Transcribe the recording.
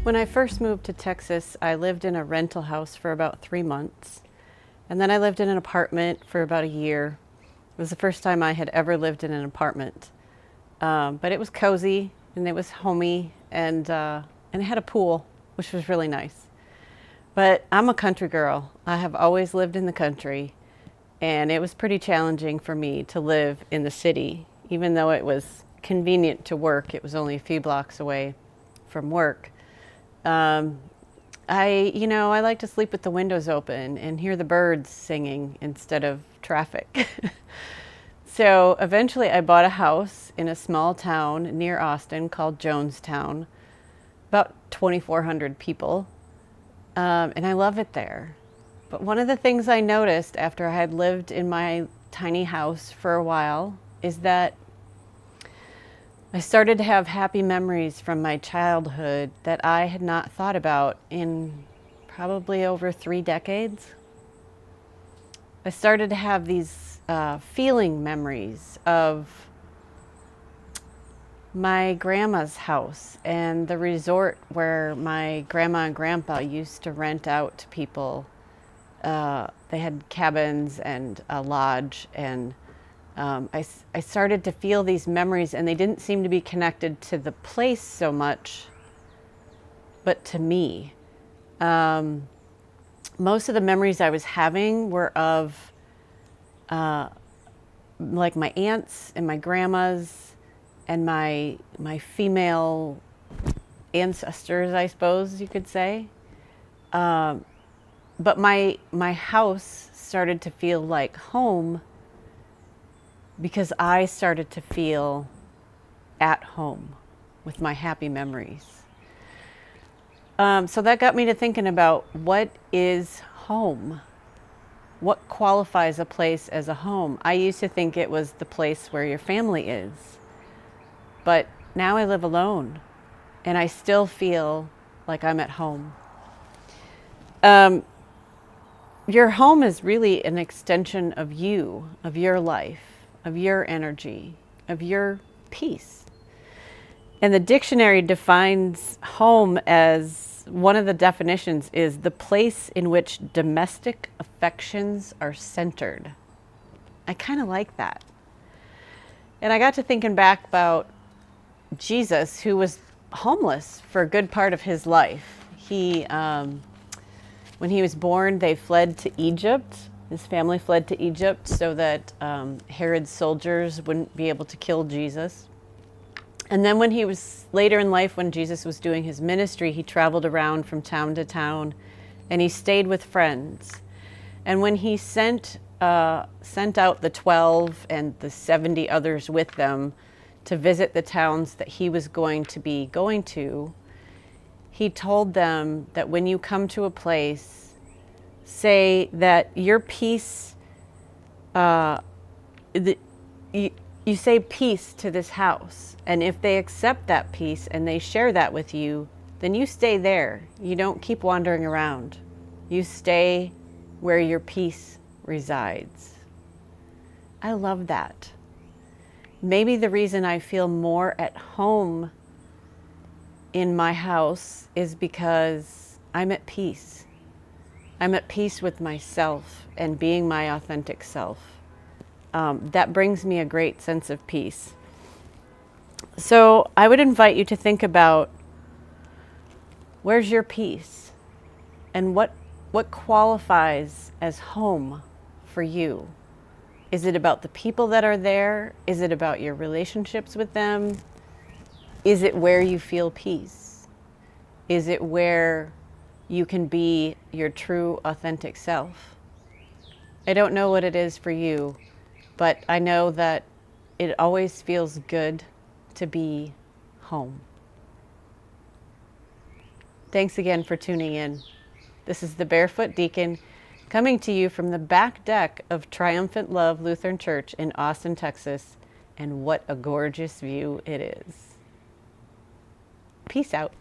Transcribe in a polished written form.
When I first moved to Texas, I lived in a rental house for about 3 months. And then I lived in an apartment for about a year. It was the first time I had ever lived in an apartment. But it was cozy and it was homey and it had a pool, which was really nice. But I'm a country girl. I have always lived in the country, and it was pretty challenging for me to live in the city. Even though it was convenient to work, it was only a few blocks away from work. I like to sleep with the windows open and hear the birds singing instead of traffic. So eventually I bought a house in a small town near Austin called Jonestown, about 2,400 people, and I love it there. But one of the things I noticed after I had lived in my tiny house for a while is that I started to have happy memories from my childhood that I had not thought about in probably over 3 decades. I started to have these feeling memories of my grandma's house and the resort where my grandma and grandpa used to rent out to people. They had cabins and a lodge, and I started to feel these memories, and they didn't seem to be connected to the place so much, but to me. Most of the memories I was having were of like my aunts and my grandmas and my female ancestors, I suppose you could say. But my house started to feel like home because I started to feel at home with my happy memories. So that got me to thinking about, what is home? What qualifies a place as a home? I used to think it was the place where your family is, but now I live alone and I still feel like I'm at home. Your home is really an extension of you, of your life, of your energy, of your peace. And the dictionary defines home as, one of the definitions is the place in which domestic affections are centered. I kind of like that. And I got to thinking back about Jesus, who was homeless for a good part of his life. When he was born, they fled to Egypt. His family fled to Egypt so that Herod's soldiers wouldn't be able to kill Jesus. And then when he was later in life, when Jesus was doing his ministry, he traveled around from town to town and he stayed with friends. And when he sent out the 12 and the 70 others with them to visit the towns that he was going to be going to, he told them that when you come to a place, say that your peace, you say peace to this house. And if they accept that peace and they share that with you, then you stay there. You don't keep wandering around. You stay where your peace resides. I love that. Maybe the reason I feel more at home in my house is because I'm at peace. I'm at peace with myself and being my authentic self. That brings me a great sense of peace. So I would invite you to think about, where's your peace? And what qualifies as home for you? Is it about the people that are there? Is it about your relationships with them? Is it where you feel peace? Is it where you can be your true, authentic self? I don't know what it is for you, but I know that it always feels good to be home. Thanks again for tuning in. This is the Barefoot Deacon coming to you from the back deck of Triumphant Love Lutheran Church in Austin, Texas, and what a gorgeous view it is. Peace out.